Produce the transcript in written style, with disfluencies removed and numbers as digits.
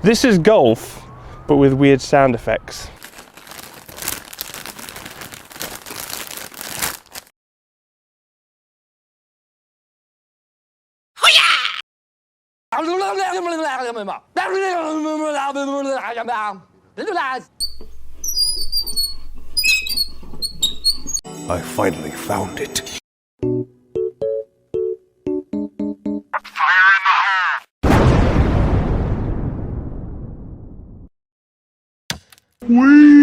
This is golf, but with weird sound effects. I finally found it. Whee!